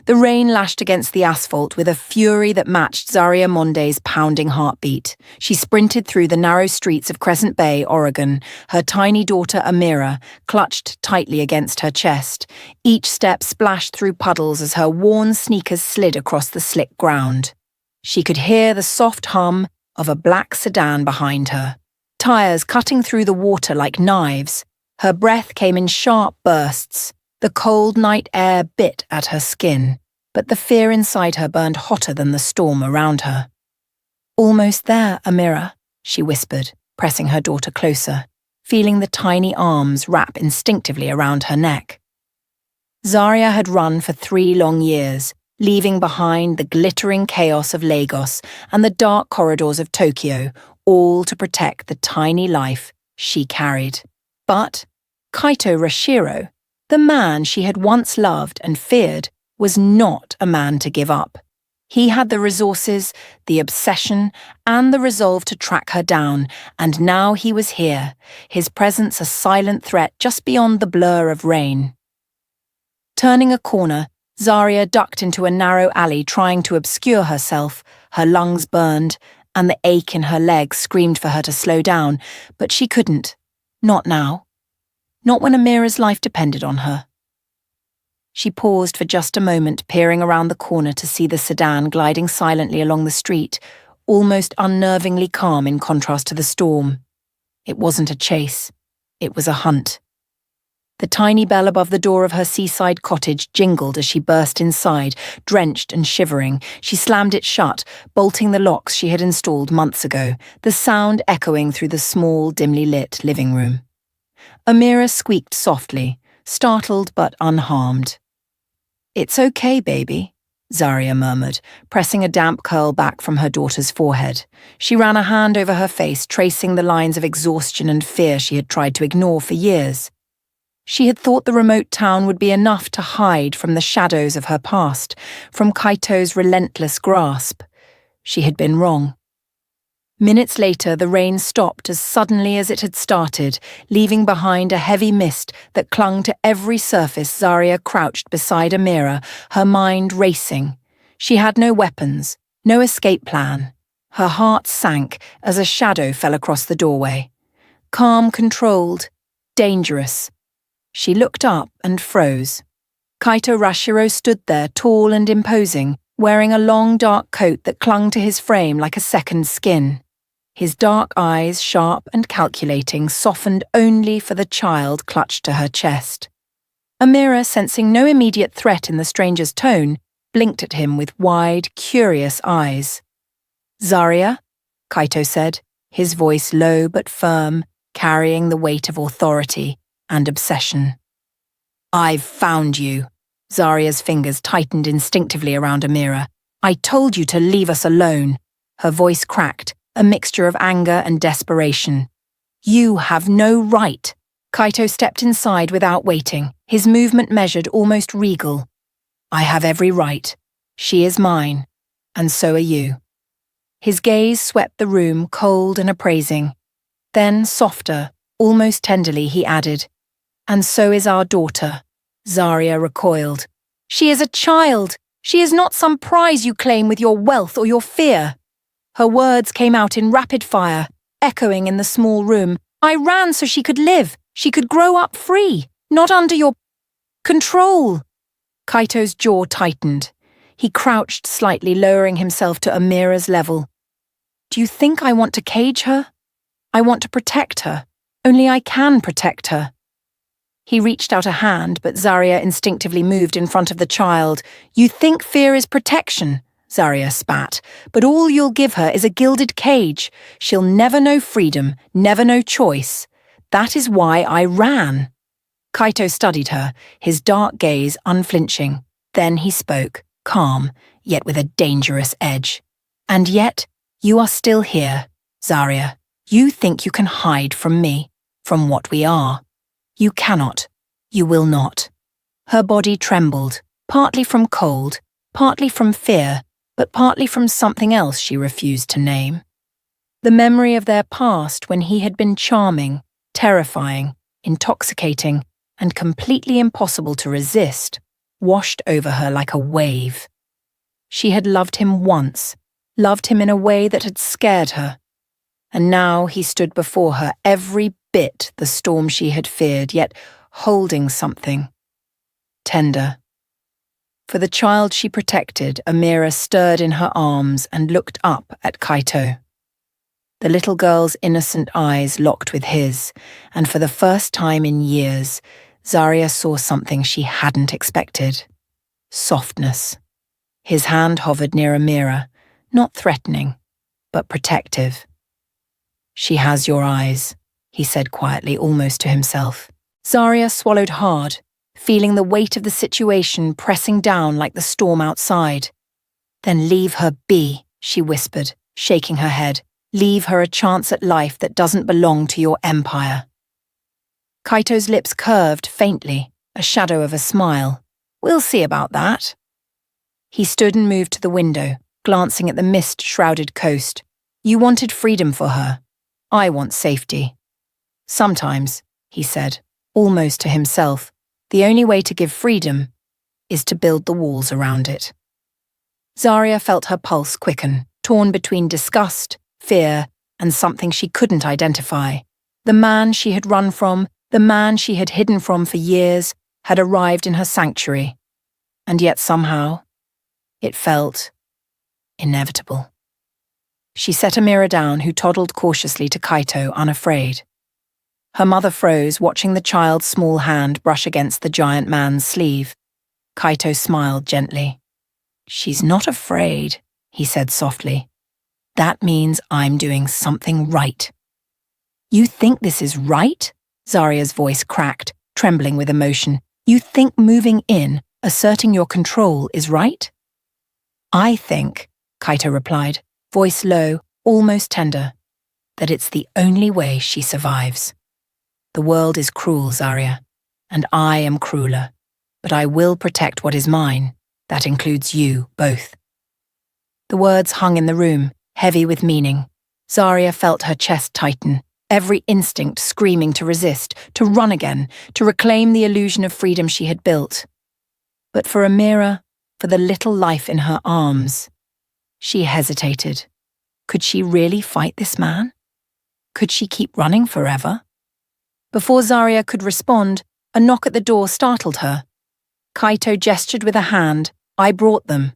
The rain lashed against the asphalt with a fury that matched Zaria Mondé's pounding heartbeat. She sprinted through the narrow streets of Crescent Bay, Oregon, her tiny daughter Amira clutched tightly against her chest. Each step splashed through puddles as her worn sneakers slid across the slick ground. She could hear the soft hum of a black sedan behind her, tires cutting through the water like knives. Her breath came in sharp bursts. The cold night air bit at her skin, but the fear inside her burned hotter than the storm around her. "Almost there, Amira," she whispered, pressing her daughter closer, feeling the tiny arms wrap instinctively around her neck. Zaria had run for 3 long years, leaving behind the glittering chaos of Lagos and the dark corridors of Tokyo, all to protect the tiny life she carried. But Kaito Rashiro, the man she had once loved and feared, was not a man to give up. He had the resources, the obsession, and the resolve to track her down, and now he was here, his presence a silent threat just beyond the blur of rain. Turning a corner, Zaria ducked into a narrow alley trying to obscure herself. Her lungs burned, and the ache in her legs screamed for her to slow down, but she couldn't. Not now. Not when Amira's life depended on her. She paused for just a moment, peering around the corner to see the sedan gliding silently along the street, almost unnervingly calm in contrast to the storm. It wasn't a chase. It was a hunt. The tiny bell above the door of her seaside cottage jingled as she burst inside, drenched and shivering. She slammed it shut, bolting the locks she had installed months ago, the sound echoing through the small, dimly lit living room. Amira squeaked softly, startled but unharmed. "It's okay, baby," Zaria murmured, pressing a damp curl back from her daughter's forehead. She ran a hand over her face, tracing the lines of exhaustion and fear she had tried to ignore for years. She had thought the remote town would be enough to hide from the shadows of her past, from Kaito's relentless grasp. She had been wrong. Minutes later, the rain stopped as suddenly as it had started, leaving behind a heavy mist that clung to every surface. Zaria crouched beside Amira, her mind racing. She had no weapons, no escape plan. Her heart sank as a shadow fell across the doorway. Calm, controlled, dangerous. She looked up and froze. Kaito Rashiro stood there, tall and imposing, wearing a long dark coat that clung to his frame like a second skin. His dark eyes, sharp and calculating, softened only for the child clutched to her chest. Amira, sensing no immediate threat in the stranger's tone, blinked at him with wide, curious eyes. "Zaria," Kaito said, his voice low but firm, carrying the weight of authority and obsession. "I've found you." Zaria's fingers tightened instinctively around Amira. "I told you to leave us alone." Her voice cracked, a mixture of anger and desperation. "You have no right." Kaito stepped inside without waiting, his movement measured, almost regal. "I have every right. She is mine, and so are you." His gaze swept the room, cold and appraising. Then, softer, almost tenderly, he added, "And so is our daughter." Zaria recoiled. "She is a child. She is not some prize you claim with your wealth or your fear." Her words came out in rapid fire, echoing in the small room. "I ran so she could live. She could grow up free, not under your control." Kaito's jaw tightened. He crouched slightly, lowering himself to Amira's level. "Do you think I want to cage her? I want to protect her. Only I can protect her." He reached out a hand, but Zaria instinctively moved in front of the child. "You think fear is protection?" Zaria spat. "But all you'll give her is a gilded cage. She'll never know freedom, never know choice. That is why I ran." Kaito studied her, his dark gaze unflinching. Then he spoke, calm, yet with a dangerous edge. "And yet, you are still here, Zaria. You think you can hide from me, from what we are. You cannot. You will not." Her body trembled, partly from cold, partly from fear, but partly from something else she refused to name. The memory of their past when he had been charming, terrifying, intoxicating, and completely impossible to resist. washed over her like a wave. She had loved him once, loved him in a way that had scared her. And now he stood before her, every bit the storm she had feared, yet holding something tender. For the child she protected, Amira stirred in her arms and looked up at Kaito. The little girl's innocent eyes locked with his, and for the first time in years, Zaria saw something she hadn't expected. Softness. His hand hovered near Amira, not threatening, but protective. "She has your eyes," he said quietly, almost to himself. Zaria swallowed hard, feeling the weight of the situation pressing down like the storm outside. "Then leave her be," she whispered, shaking her head. "Leave her a chance at life that doesn't belong to your empire." Kaito's lips curved faintly, a shadow of a smile. "We'll see about that." He stood and moved to the window, glancing at the mist-shrouded coast. "You wanted freedom for her. I want safety. Sometimes," he said, almost to himself, "the only way to give freedom is to build the walls around it." Zaria felt her pulse quicken, torn between disgust, fear, and something she couldn't identify. The man she had run from, the man she had hidden from for years, had arrived in her sanctuary. And yet somehow, it felt inevitable. She set Amira down, who toddled cautiously to Kaito, unafraid. Her mother froze, watching the child's small hand brush against the giant man's sleeve. Kaito smiled gently. "She's not afraid," he said softly. "That means I'm doing something right." "You think this is right?" Zaria's voice cracked, trembling with emotion. "You think moving in, asserting your control, is right?" "I think," Kaito replied, voice low, almost tender, "that it's the only way she survives. The world is cruel, Zaria, and I am crueler, but I will protect what is mine. That includes you, both." The words hung in the room, heavy with meaning. Zaria felt her chest tighten, every instinct screaming to resist, to run again, to reclaim the illusion of freedom she had built. But for Amira, for the little life in her arms, she hesitated. Could she really fight this man? Could she keep running forever? Before Zaria could respond, a knock at the door startled her. Kaito gestured with a hand. "I brought them."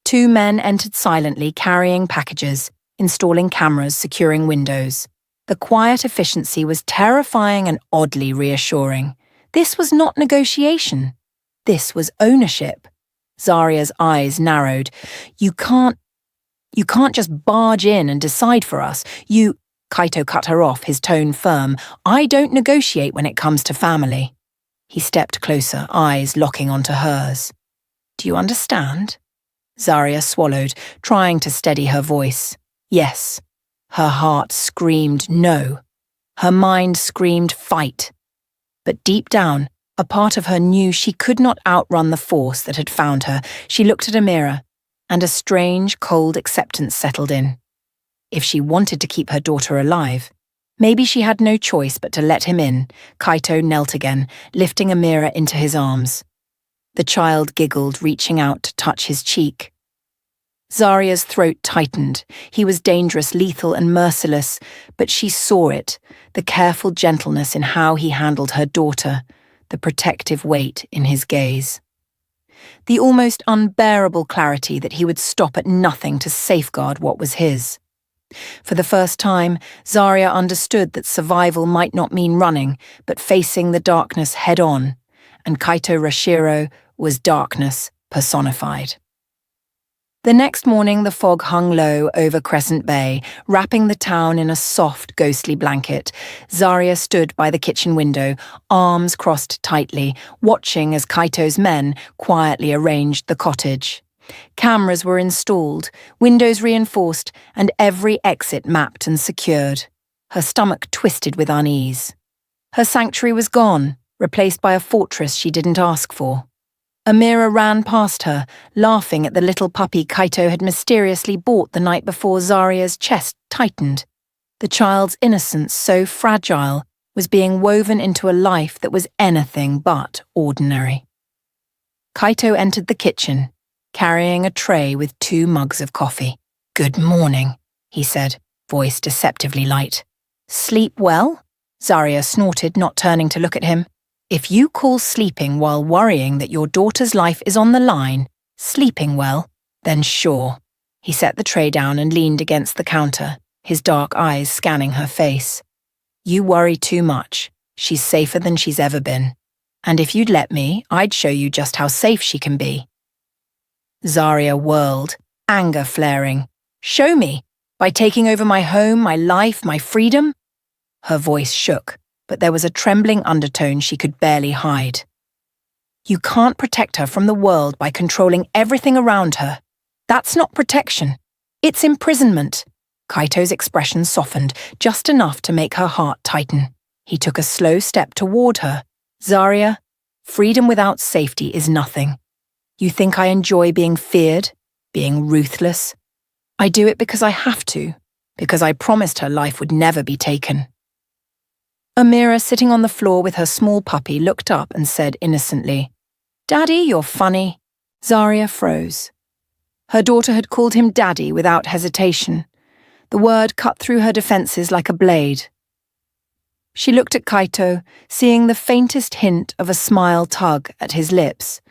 Two men entered silently, carrying packages, installing cameras, securing windows. The quiet efficiency was terrifying and oddly reassuring. This was not negotiation. This was ownership. Zaria's eyes narrowed. You can't just barge in and decide for us. Kaito cut her off, his tone firm. "I don't negotiate when it comes to family." He stepped closer, eyes locking onto hers. "Do you understand?" Zaria swallowed, trying to steady her voice. Yes. Her heart screamed no. Her mind screamed fight. But deep down, a part of her knew she could not outrun the force that had found her. She looked at Amira, and a strange, cold acceptance settled in. If she wanted to keep her daughter alive, maybe she had no choice but to let him in. Kaito knelt again, lifting Amira into his arms. The child giggled, reaching out to touch his cheek. Zaria's throat tightened. He was dangerous, lethal, and merciless, but she saw it, the careful gentleness in how he handled her daughter, the protective weight in his gaze. The almost unbearable clarity that he would stop at nothing to safeguard what was his. For the first time, Zaria understood that survival might not mean running, but facing the darkness head-on, and Kaito Rashiro was darkness personified. The next morning, the fog hung low over Crescent Bay, wrapping the town in a soft, ghostly blanket. Zaria stood by the kitchen window, arms crossed tightly, watching as Kaito's men quietly arranged the cottage. Cameras were installed, windows reinforced, and every exit mapped and secured. Her stomach twisted with unease. Her sanctuary was gone, replaced by a fortress she didn't ask for. Amira ran past her, laughing at the little puppy Kaito had mysteriously bought the night before. Zaria's chest tightened. The child's innocence, so fragile, was being woven into a life that was anything but ordinary. Kaito entered the kitchen, carrying a tray with 2 mugs of coffee. "Good morning," he said, voice deceptively light. "Sleep well?" Zaria snorted, not turning to look at him. "If you call sleeping while worrying that your daughter's life is on the line, sleeping well, then sure." He set the tray down and leaned against the counter, his dark eyes scanning her face. "You worry too much. She's safer than she's ever been. And if you'd let me, I'd show you just how safe she can be." Zaria whirled, anger flaring. "Show me. By taking over my home, my life, my freedom?" Her voice shook, but there was a trembling undertone she could barely hide. "You can't protect her from the world by controlling everything around her. That's not protection. It's imprisonment." Kaito's expression softened, just enough to make her heart tighten. He took a slow step toward her. "Zaria, freedom without safety is nothing. You think I enjoy being feared, being ruthless? I do it because I have to, because I promised her life would never be taken." Amira, sitting on the floor with her small puppy, looked up and said innocently, "Daddy, you're funny." Zaria froze. Her daughter had called him Daddy without hesitation. The word cut through her defenses like a blade. She looked at Kaito, seeing the faintest hint of a smile tug at his lips,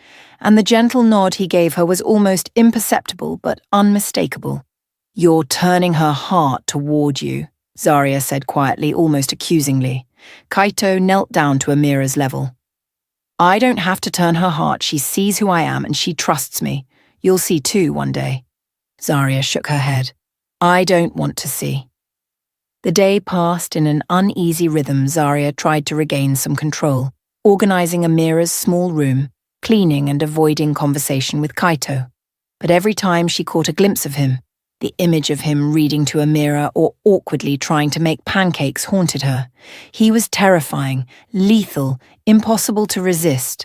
and the gentle nod he gave her was almost imperceptible but unmistakable. "You're turning her heart toward you," Zaria said quietly, almost accusingly. Kaito knelt down to Amira's level. "I don't have to turn her heart. She sees who I am and she trusts me. You'll see too one day." Zaria shook her head. "I don't want to see." The day passed in an uneasy rhythm. Zaria tried to regain some control, organizing Amira's small room, cleaning and avoiding conversation with Kaito. But every time she caught a glimpse of him, the image of him reading to Amira or awkwardly trying to make pancakes haunted her. He was terrifying, lethal, impossible to resist,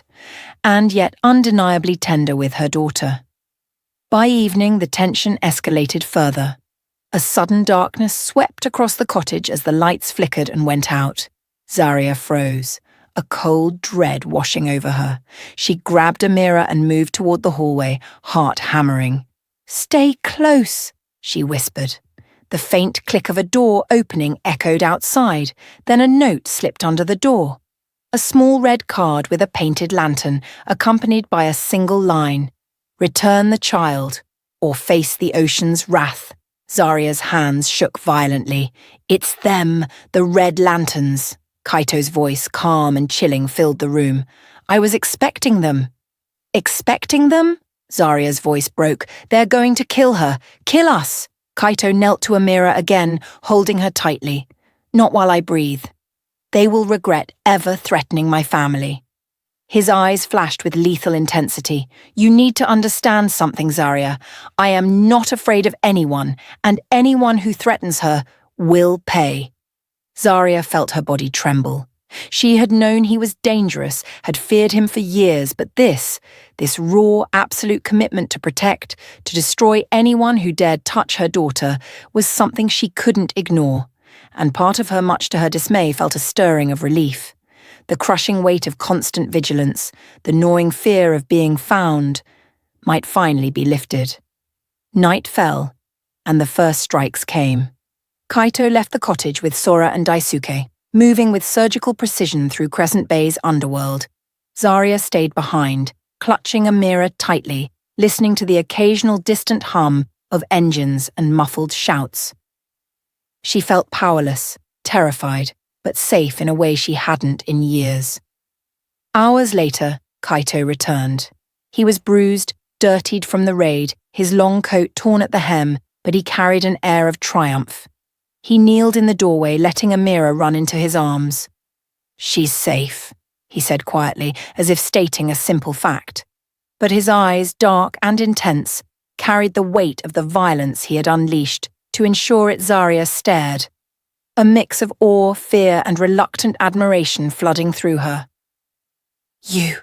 and yet undeniably tender with her daughter. By evening, the tension escalated further. A sudden darkness swept across the cottage as the lights flickered and went out. Zaria froze, a cold dread washing over her. She grabbed Amira and moved toward the hallway, heart hammering. "Stay close," she whispered. The faint click of a door opening echoed outside, then a note slipped under the door. A small red card with a painted lantern, accompanied by a single line. "Return the child, or face the ocean's wrath." Zaria's hands shook violently. "It's them, the red lanterns." Kaito's voice, calm and chilling, filled the room. "I was expecting them." "Expecting them?" Zaria's voice broke. "They're going to kill her. Kill us." Kaito knelt to Amira again, holding her tightly. "Not while I breathe. They will regret ever threatening my family." His eyes flashed with lethal intensity. "You need to understand something, Zaria. I am not afraid of anyone, and anyone who threatens her will pay." Zaria felt her body tremble. She had known he was dangerous, had feared him for years, but this raw, absolute commitment to protect, to destroy anyone who dared touch her daughter, was something she couldn't ignore, and part of her, much to her dismay, felt a stirring of relief. The crushing weight of constant vigilance, the gnawing fear of being found, might finally be lifted. Night fell, and the first strikes came. Kaito left the cottage with Sora and Daisuke, moving with surgical precision through Crescent Bay's underworld. Zaria stayed behind, clutching Amira tightly, listening to the occasional distant hum of engines and muffled shouts. She felt powerless, terrified, but safe in a way she hadn't in years. Hours later, Kaito returned. He was bruised, dirtied from the raid, his long coat torn at the hem, but he carried an air of triumph. He kneeled in the doorway, letting Amira run into his arms. "She's safe," he said quietly, as if stating a simple fact. But his eyes, dark and intense, carried the weight of the violence he had unleashed. To ensure it, Zaria stared, a mix of awe, fear, and reluctant admiration flooding through her. You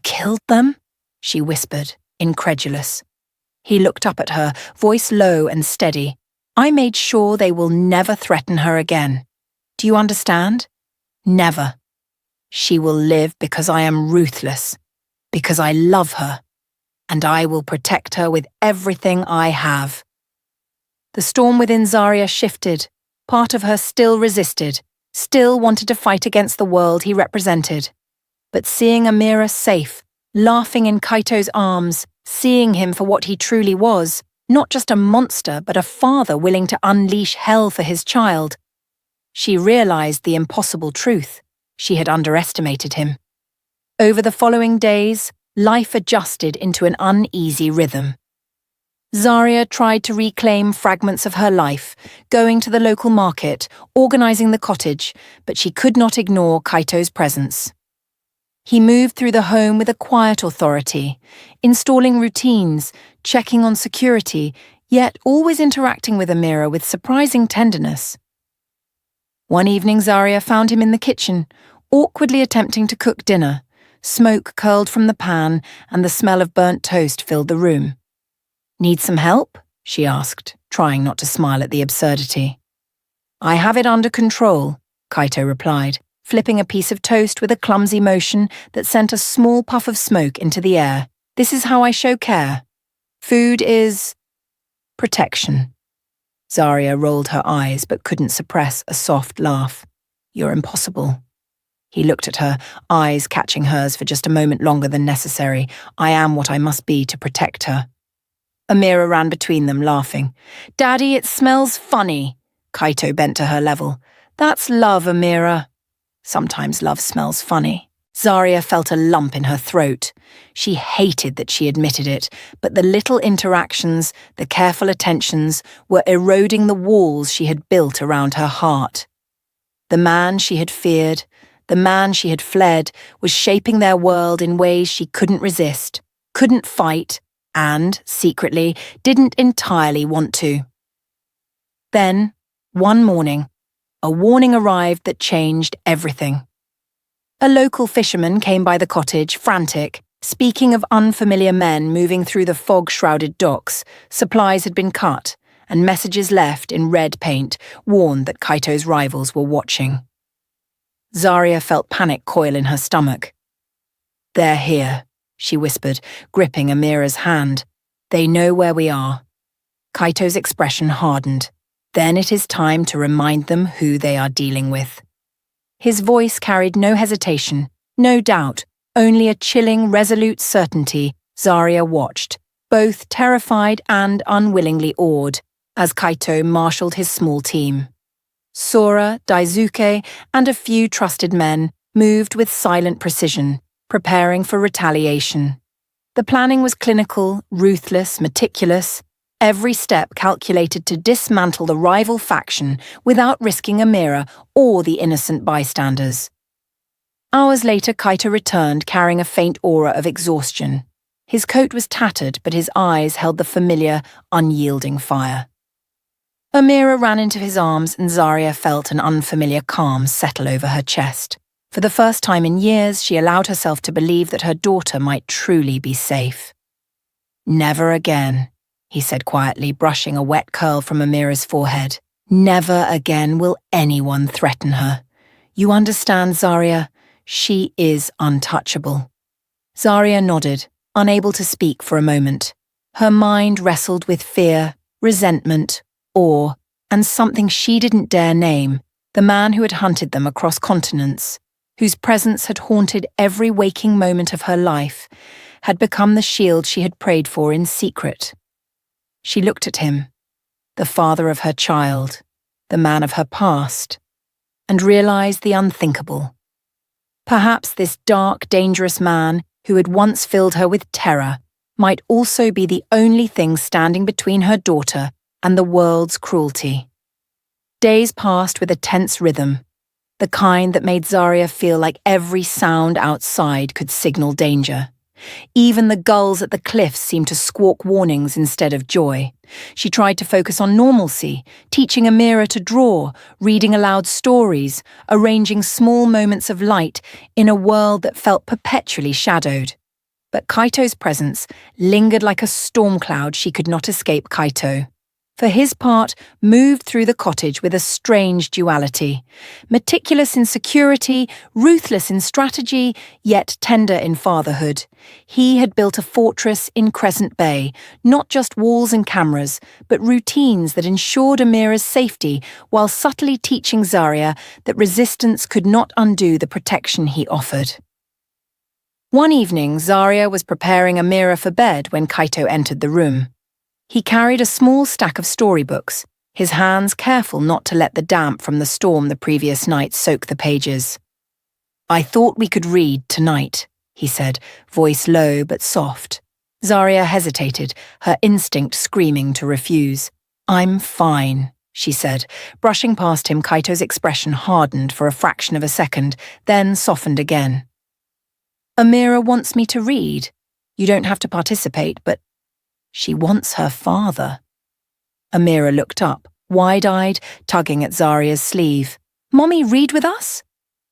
killed them?" she whispered, incredulous. He looked up at her, voice low and steady. "I made sure they will never threaten her again. Do you understand? Never. She will live because I am ruthless, Because I love her, and I will protect her with everything I have. The storm within Zaria shifted. Part of her still resisted, still wanted to fight against the world he represented. But seeing Amira safe, laughing in Kaito's arms, seeing him for what he truly was, not just a monster but a father willing to unleash hell for his child, she realized the impossible truth. She had underestimated him. Over the following days, life adjusted into an uneasy rhythm. Zaria tried to reclaim fragments of her life, going to the local market, organizing the cottage, but she could not ignore Kaito's presence. He moved through the home with a quiet authority, installing routines, checking on security, yet always interacting with Amira with surprising tenderness. One evening Zaria found him in the kitchen, awkwardly attempting to cook dinner. Smoke curled from the pan and the smell of burnt toast filled the room. "Need some help?" she asked, trying not to smile at the absurdity. "I have it under control," Kaito replied, flipping a piece of toast with a clumsy motion that sent a small puff of smoke into the air. "This is how I show care. Food is protection." Zaria rolled her eyes but couldn't suppress a soft laugh. "You're impossible." He looked at her, eyes catching hers for just a moment longer than necessary. "I am what I must be to protect her." Amira ran between them, laughing. "Daddy, it smells funny." Kaito bent to her level. "That's love, Amira." "Sometimes love smells funny." Zaria felt a lump in her throat. She hated that she admitted it, but the little interactions, the careful attentions, were eroding the walls she had built around her heart. The man she had feared, the man she had fled, was shaping their world in ways she couldn't resist, couldn't fight, and, secretly, didn't entirely want to. Then, one morning, a warning arrived that changed everything. A local fisherman came by the cottage, frantic, speaking of unfamiliar men moving through the fog-shrouded docks. Supplies had been cut, and messages left in red paint warned that Kaito's rivals were watching. Zaria felt panic coil in her stomach. "They're here," she whispered, gripping Amira's hand. "They know where we are." Kaito's expression hardened. "Then it is time to remind them who they are dealing with." His voice carried no hesitation, no doubt, only a chilling, resolute certainty. Zaria watched, both terrified and unwillingly awed, as Kaito marshaled his small team. Sora, Daisuke, and a few trusted men moved with silent precision, preparing for retaliation. The planning was clinical, ruthless, meticulous, every step calculated to dismantle the rival faction without risking Amira or the innocent bystanders. Hours later, Kaito returned carrying a faint aura of exhaustion. His coat was tattered, but his eyes held the familiar, unyielding fire. Amira ran into his arms and Zaria felt an unfamiliar calm settle over her chest. For the first time in years, she allowed herself to believe that her daughter might truly be safe. "Never again," he said quietly, brushing a wet curl from Amira's forehead. "Never again will anyone threaten her. You understand, Zaria? She is untouchable." Zaria nodded, unable to speak for a moment. Her mind wrestled with fear, resentment, awe, and something she didn't dare name, the man who had hunted them across continents, whose presence had haunted every waking moment of her life, had become the shield she had prayed for in secret. She looked at him, the father of her child, the man of her past, and realized the unthinkable. Perhaps this dark, dangerous man, who had once filled her with terror, might also be the only thing standing between her daughter and the world's cruelty. Days passed with a tense rhythm, the kind that made Zaria feel like every sound outside could signal danger. Even the gulls at the cliffs seemed to squawk warnings instead of joy. She tried to focus on normalcy, teaching Amira to draw, reading aloud stories, arranging small moments of light in a world that felt perpetually shadowed. But Kaito's presence lingered like a storm cloud she could not escape Kaito. for his part, moved through the cottage with a strange duality. Meticulous in security, ruthless in strategy, yet tender in fatherhood. He had built a fortress in Crescent Bay, not just walls and cameras, but routines that ensured Amira's safety while subtly teaching Zaria that resistance could not undo the protection he offered. One evening, Zaria was preparing Amira for bed when Kaito entered the room. He carried a small stack of storybooks, his hands careful not to let the damp from the storm the previous night soak the pages. "I thought we could read tonight," he said, voice low but soft. Zaria hesitated, her instinct screaming to refuse. "I'm fine," she said. Brushing past him, Kaito's expression hardened for a fraction of a second, then softened again. "Amira wants me to read. You don't have to participate, but she wants her father." Amira looked up, wide-eyed, tugging at Zaria's sleeve. "Mommy, read with us?"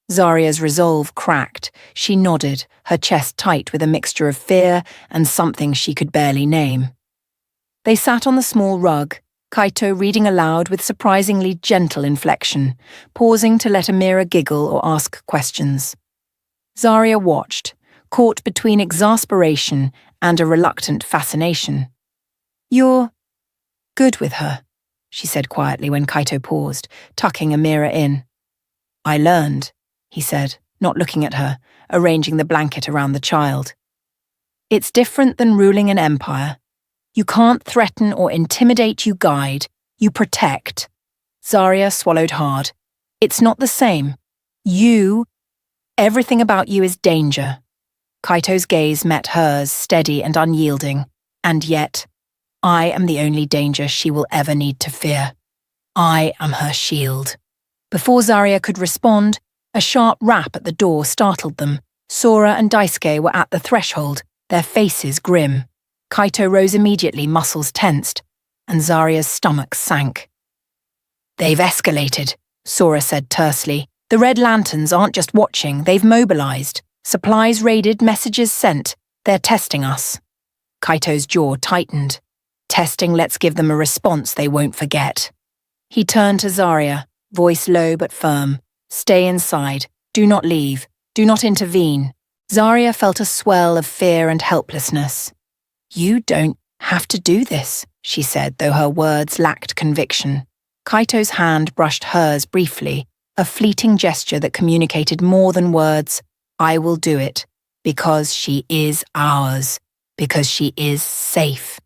Zaria's resolve cracked. She nodded, her chest tight with a mixture of fear and something she could barely name. They sat on the small rug, Kaito reading aloud with surprisingly gentle inflection, pausing to let Amira giggle or ask questions. Zaria watched, caught between exasperation and a reluctant fascination. "You're good with her," she said quietly when Kaito paused, tucking Amira in. "I learned," he said, not looking at her, arranging the blanket around the child. "It's different than ruling an empire. You can't threaten or intimidate, you guide, you protect." Zaria swallowed hard. "It's not the same. Everything about you is danger." Kaito's gaze met hers, steady and unyielding, and yet, "I am the only danger she will ever need to fear. I am her shield." Before Zaria could respond, a sharp rap at the door startled them. Sora and Daisuke were at the threshold, their faces grim. Kaito rose immediately, muscles tensed, and Zaria's stomach sank. "They've escalated," Sora said tersely. "The Red Lanterns aren't just watching, they've mobilized. Supplies raided, messages sent. They're testing us." Kaito's jaw tightened. "Testing lets give them a response they won't forget." He turned to Zaria, voice low but firm. "Stay inside. Do not leave. Do not intervene." Zaria felt a swell of fear and helplessness. "You don't have to do this," she said, though her words lacked conviction. Kaito's hand brushed hers briefly, a fleeting gesture that communicated more than words. "I will do it, because she is ours, because she is safe."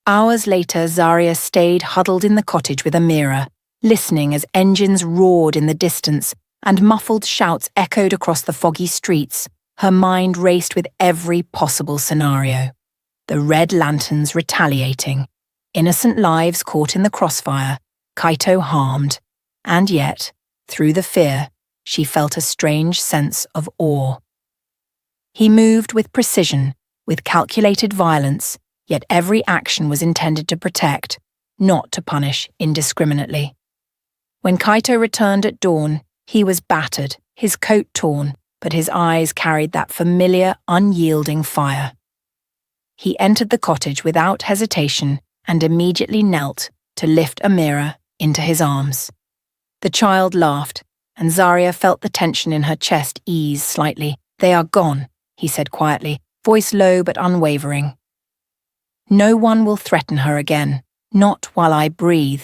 Hours later, Zaria stayed huddled in the cottage with Amira, listening as engines roared in the distance and muffled shouts echoed across the foggy streets. Her mind raced with every possible scenario. The Red Lanterns retaliating, innocent lives caught in the crossfire, Kaito harmed, and yet, through the fear, she felt a strange sense of awe. He moved with precision, with calculated violence, yet every action was intended to protect, not to punish indiscriminately. When Kaito returned at dawn, he was battered, his coat torn, but his eyes carried that familiar, unyielding fire. He entered the cottage without hesitation and immediately knelt to lift Amira into his arms. The child laughed, and Zaria felt the tension in her chest ease slightly. "They are gone," he said quietly, voice low but unwavering. "No one will threaten her again, not while I breathe."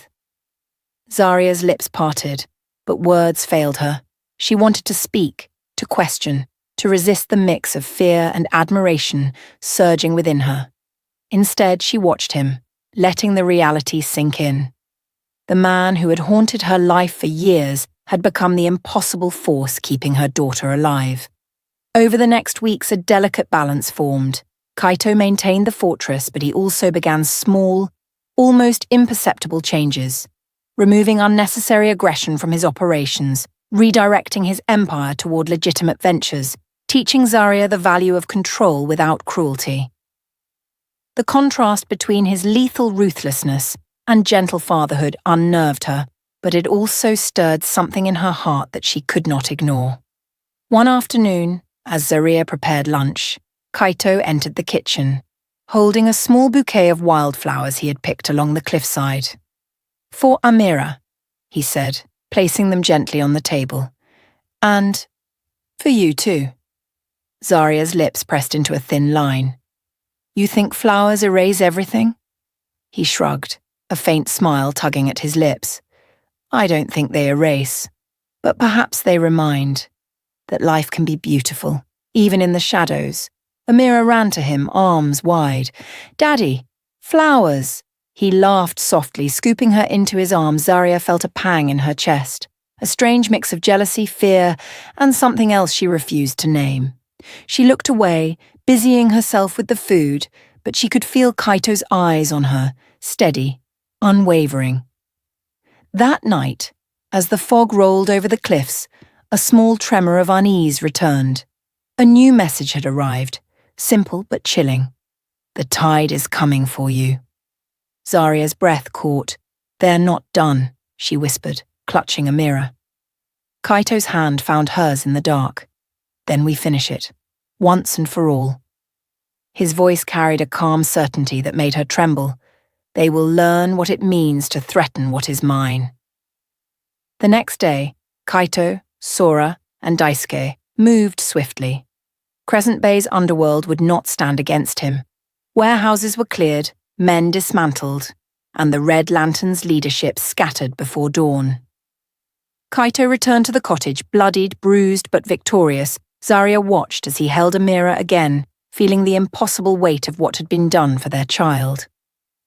Zaria's lips parted, but words failed her. She wanted to speak, to question, to resist the mix of fear and admiration surging within her. Instead, she watched him, letting the reality sink in. The man who had haunted her life for years had become the impossible force keeping her daughter alive. Over the next weeks, a delicate balance formed. Kaito maintained the fortress, but he also began small, almost imperceptible changes, removing unnecessary aggression from his operations, redirecting his empire toward legitimate ventures, teaching Zaria the value of control without cruelty. The contrast between his lethal ruthlessness and gentle fatherhood unnerved her, but it also stirred something in her heart that she could not ignore. One afternoon, as Zaria prepared lunch, Kaito entered the kitchen. holding a small bouquet of wildflowers he had picked along the cliffside. "For Amira," he said, placing them gently on the table. "And for you too." Zaria's lips pressed into a thin line. "You think flowers erase everything?" He shrugged, a faint smile tugging at his lips. "I don't think they erase, but perhaps they remind that life can be beautiful, even in the shadows." Amira ran to him, arms wide. "Daddy, flowers!" He laughed softly, scooping her into his arms. Zaria felt a pang in her chest, a strange mix of jealousy, fear, and something else she refused to name. She looked away, busying herself with the food, but she could feel Kaito's eyes on her, steady, unwavering. That night, as the fog rolled over the cliffs, a small tremor of unease returned. A new message had arrived, simple but chilling. "The tide is coming for you." Zaria's breath caught. "They're not done," she whispered, clutching Amira. Kaito's hand found hers in the dark. "Then we finish it, once and for all." His voice carried a calm certainty that made her tremble. "They will learn what it means to threaten what is mine." The next day, Kaito, Sora, and Daisuke moved swiftly. Crescent Bay's underworld would not stand against him. Warehouses were cleared, men dismantled, and the Red Lantern's leadership scattered before dawn. Kaito returned to the cottage, bloodied, bruised, but victorious. Zaria watched as he held Amira again, feeling the impossible weight of what had been done for their child.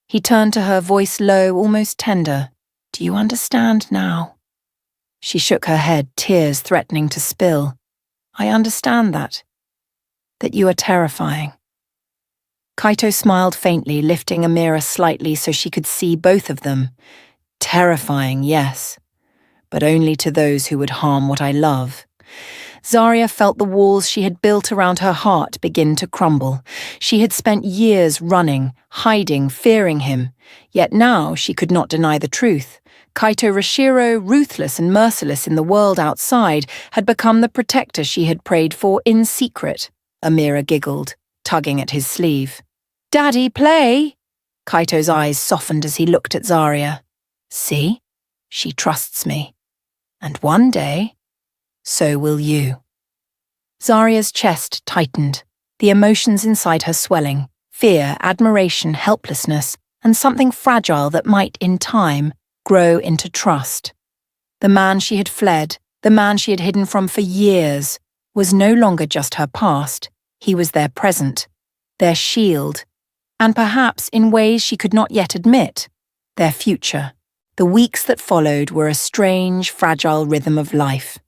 He turned to her, voice low, almost tender. "Do you understand now?" She shook her head, tears threatening to spill. "I understand that you are terrifying." Kaito smiled faintly, lifting Amira slightly so she could see both of them. "Terrifying, yes, but only to those who would harm what I love." Zaria felt the walls she had built around her heart begin to crumble. She had spent years running, hiding, fearing him. Yet now she could not deny the truth. Kaito Rashiro, ruthless and merciless in the world outside, had become the protector she had prayed for in secret. Amira giggled, tugging at his sleeve. "Daddy, play!" Kaito's eyes softened as he looked at Zaria. "See? She trusts me. And one day, so will you." Zaria's chest tightened, the emotions inside her swelling, fear, admiration, helplessness, and something fragile that might, in time, grow into trust. The man she had fled, the man she had hidden from for years, was no longer just her past. He was their present, their shield, and perhaps, in ways she could not yet admit, their future. The weeks that followed were a strange, fragile rhythm of life.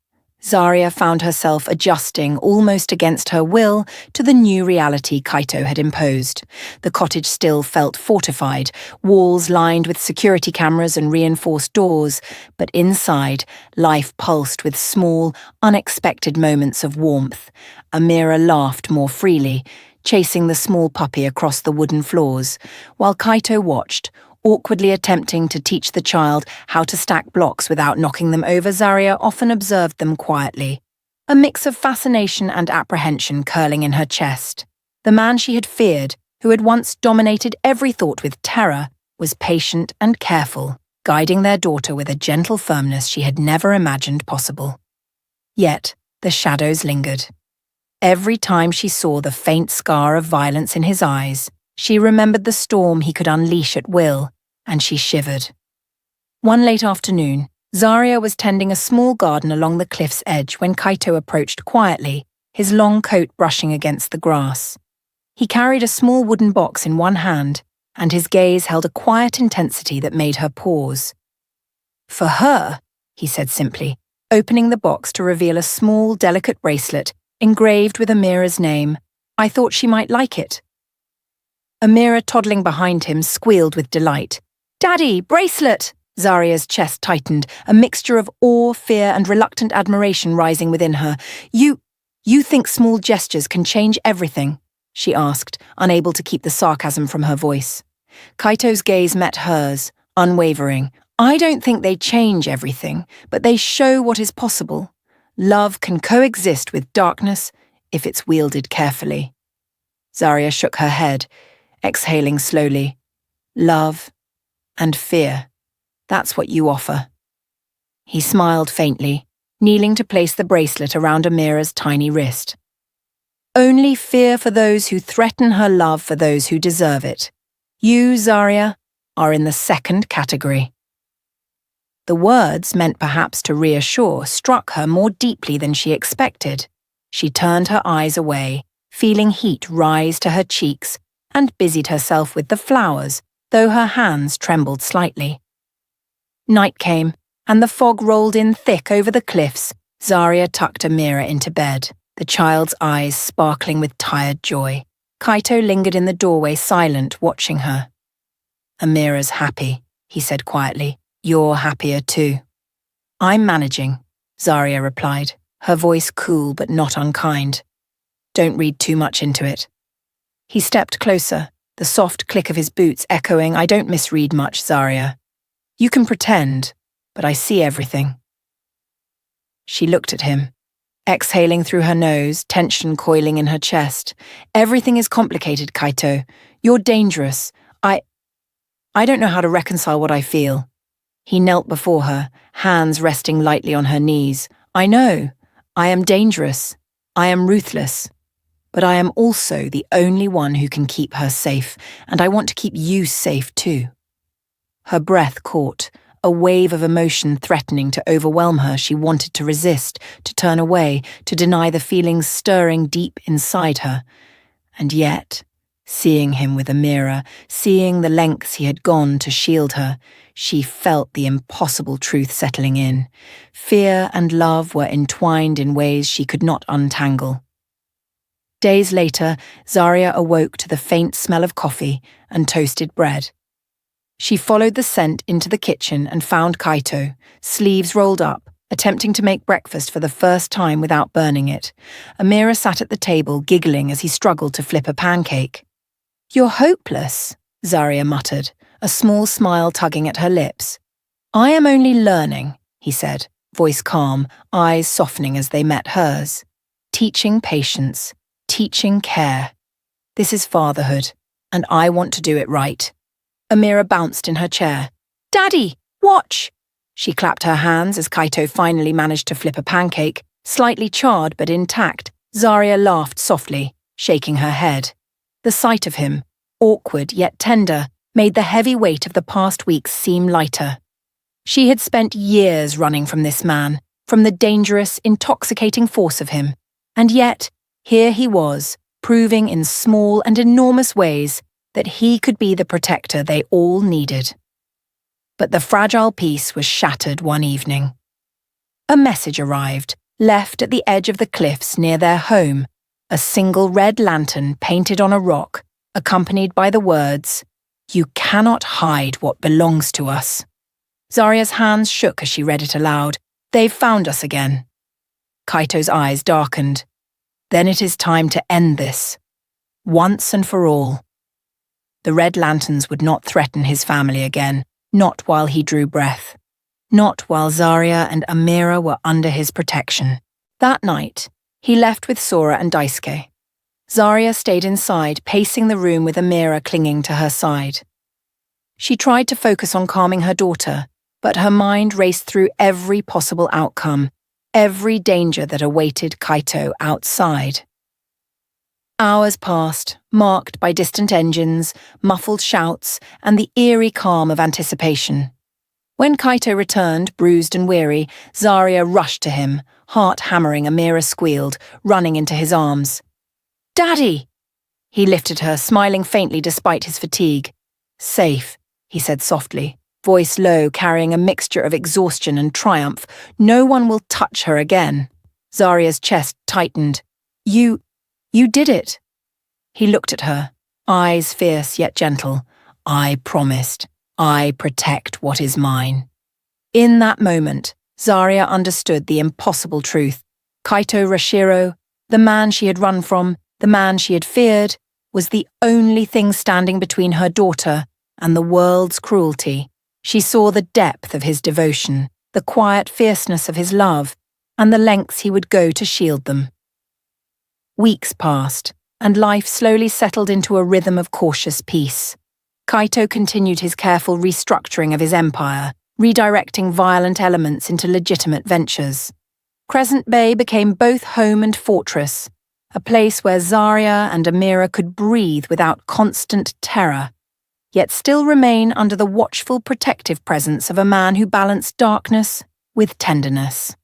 Zaria found herself adjusting, almost against her will, to the new reality Kaito had imposed. The cottage still felt fortified, walls lined with security cameras and reinforced doors, but inside, life pulsed with small, unexpected moments of warmth. Amira laughed more freely, chasing the small puppy across the wooden floors, while Kaito watched, awkwardly attempting to teach the child how to stack blocks without knocking them over. Zaria often observed them quietly, a mix of fascination and apprehension curling in her chest. The man she had feared, who had once dominated every thought with terror, was patient and careful, guiding their daughter with a gentle firmness she had never imagined possible. Yet, the shadows lingered. Every time she saw the faint scar of violence in his eyes, she remembered the storm he could unleash at will, and she shivered. One late afternoon, Zaria was tending a small garden along the cliff's edge when Kaito approached quietly, his long coat brushing against the grass. He carried a small wooden box in one hand, and his gaze held a quiet intensity that made her pause. "For her," he said simply, opening the box to reveal a small, delicate bracelet engraved with Amira's name. "I thought she might like it." Amira, toddling behind him, squealed with delight. "Daddy, bracelet!" Zaria's chest tightened, a mixture of awe, fear, and reluctant admiration rising within her. You think small gestures can change everything?" she asked, unable to keep the sarcasm from her voice. Kaito's gaze met hers, unwavering. "I don't think they change everything, but they show what is possible. Love can coexist with darkness if it's wielded carefully." Zaria shook her head. exhaling slowly. Love and fear. That's what you offer. He smiled faintly, kneeling to place the bracelet around Amira's tiny wrist. Only fear for those who threaten her love for those who deserve it. You, Zaria, are in the second category. The words, meant perhaps to reassure, struck her more deeply than she expected. She turned her eyes away, feeling heat rise to her cheeks, and busied herself with the flowers, though her hands trembled slightly. Night came, and the fog rolled in thick over the cliffs. Zaria tucked Amira into bed, the child's eyes sparkling with tired joy. Kaito lingered in the doorway, silent, watching her. Amira's happy, he said quietly. You're happier too. I'm managing, Zaria replied, her voice cool but not unkind. Don't read too much into it. He stepped closer, the soft click of his boots echoing, I don't misread much, Zaria. You can pretend, but I see everything. She looked at him, exhaling through her nose, tension coiling in her chest. Everything is complicated, Kaito. You're dangerous. I don't know how to reconcile what I feel. He knelt before her, hands resting lightly on her knees. I know. I am dangerous. I am ruthless. But I am also the only one who can keep her safe, and I want to keep you safe too. Her breath caught, a wave of emotion threatening to overwhelm her. She wanted to resist, to turn away, to deny the feelings stirring deep inside her. And yet, seeing him with Amira, seeing the lengths he had gone to shield her, she felt the impossible truth settling in. Fear and love were entwined in ways she could not untangle. Days later, Zaria awoke to the faint smell of coffee and toasted bread. She followed the scent into the kitchen and found Kaito, sleeves rolled up, attempting to make breakfast for the first time without burning it. Amira sat at the table, giggling as he struggled to flip a pancake. You're hopeless, Zaria muttered, a small smile tugging at her lips. I am only learning, he said, voice calm, eyes softening as they met hers. Teaching patience, teaching care. This is fatherhood, and I want to do it right. Amira bounced in her chair. Daddy, watch! She clapped her hands as Kaito finally managed to flip a pancake, slightly charred but intact. Zaria laughed softly, shaking her head. The sight of him, awkward yet tender, made the heavy weight of the past weeks seem lighter. She had spent years running from this man, from the dangerous, intoxicating force of him, and yet, here he was, proving in small and enormous ways that he could be the protector they all needed. But the fragile peace was shattered one evening. A message arrived, left at the edge of the cliffs near their home, a single red lantern painted on a rock, accompanied by the words, You cannot hide what belongs to us. Zaria's hands shook as she read it aloud. They've found us again. Kaito's eyes darkened. Then it is time to end this, once and for all. The red lanterns would not threaten his family again, not while he drew breath, not while Zaria and Amira were under his protection. That night, he left with Sora and Daisuke. Zaria stayed inside, pacing the room with Amira clinging to her side. She tried to focus on calming her daughter, but her mind raced through every possible outcome, every danger that awaited Kaito outside. Hours passed, marked by distant engines, muffled shouts, and the eerie calm of anticipation. When Kaito returned, bruised and weary, Zaria rushed to him, heart hammering. Amira squealed, running into his arms. Daddy! He lifted her, smiling faintly despite his fatigue. Safe, he said softly, voice low, carrying a mixture of exhaustion and triumph. No one will touch her again. Zaria's chest tightened. You did it. He looked at her, eyes fierce yet gentle. I promised. I protect what is mine. In that moment, Zaria understood the impossible truth. Kaito Rashiro, the man she had run from, the man she had feared, was the only thing standing between her daughter and the world's cruelty. She saw the depth of his devotion, the quiet fierceness of his love, and the lengths he would go to shield them. Weeks passed, and life slowly settled into a rhythm of cautious peace. Kaito continued his careful restructuring of his empire, redirecting violent elements into legitimate ventures. Crescent Bay became both home and fortress, a place where Zaria and Amira could breathe without constant terror, yet still remain under the watchful, protective presence of a man who balanced darkness with tenderness.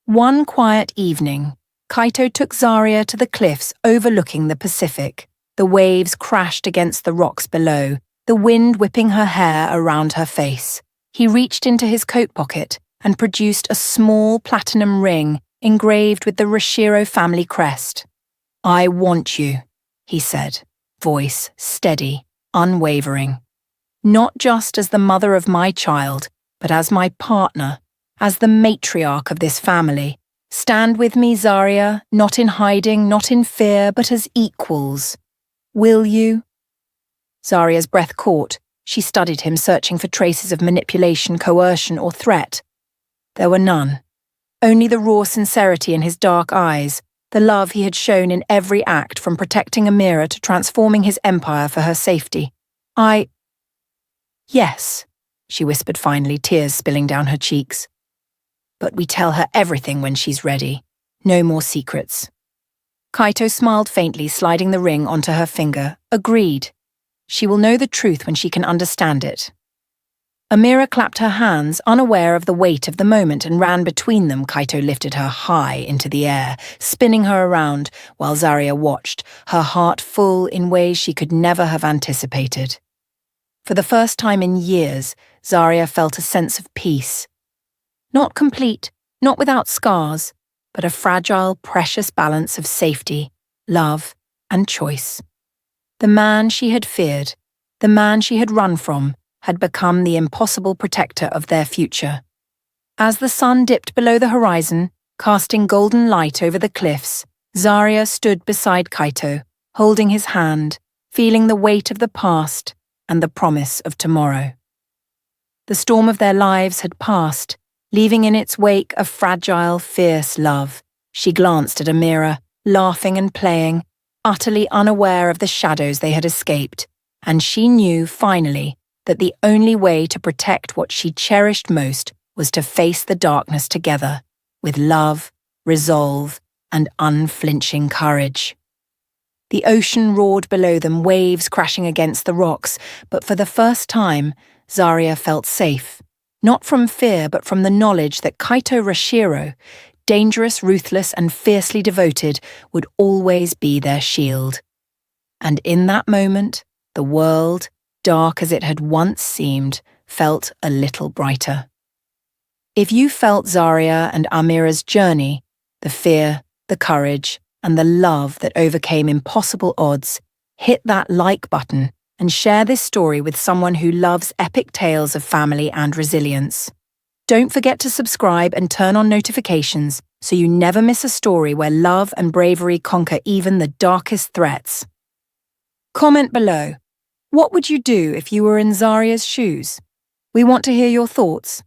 One quiet evening, Kaito took Zaria to the cliffs overlooking the Pacific. The waves crashed against the rocks below, the wind whipping her hair around her face. He reached into his coat pocket and produced a small platinum ring engraved with the Rashiro family crest. "I want you," he said, voice steady, unwavering. "Not just as the mother of my child, but as my partner, as the matriarch of this family. Stand with me, Zaria, not in hiding, not in fear, but as equals. Will you?" Zaria's breath caught. She studied him, searching for traces of manipulation, coercion, or threat. There were none. Only the raw sincerity in his dark eyes, the love he had shown in every act, from protecting Amira to transforming his empire for her safety. "Yes," she whispered finally, tears spilling down her cheeks. "But we tell her everything when she's ready. No more secrets." Kaito smiled faintly, sliding the ring onto her finger. "Agreed. She will know the truth when she can understand it." Amira clapped her hands, unaware of the weight of the moment, and ran between them. Kaito lifted her high into the air, spinning her around, while Zaria watched, her heart full in ways she could never have anticipated. For the first time in years, Zaria felt a sense of peace. Not complete, not without scars, but a fragile, precious balance of safety, love, and choice. The man she had feared, the man she had run from, had become the impossible protector of their future. As the sun dipped below the horizon, casting golden light over the cliffs, Zaria stood beside Kaito, holding his hand, feeling the weight of the past and the promise of tomorrow. The storm of their lives had passed, leaving in its wake a fragile, fierce love. She glanced at Amira, laughing and playing, utterly unaware of the shadows they had escaped, and she knew, finally, that the only way to protect what she cherished most was to face the darkness together, with love, resolve, and unflinching courage. The ocean roared below them, waves crashing against the rocks, but for the first time, Zaria felt safe, not from fear but from the knowledge that Kaito Rashiro, dangerous, ruthless, and fiercely devoted, would always be their shield. And in that moment, the world, dark as it had once seemed, felt a little brighter. If you felt Zaria and Amira's journey, the fear, the courage, and the love that overcame impossible odds, hit that like button and share this story with someone who loves epic tales of family and resilience. Don't forget to subscribe and turn on notifications so you never miss a story where love and bravery conquer even the darkest threats. Comment below. What would you do if you were in Zaria's shoes? We want to hear your thoughts.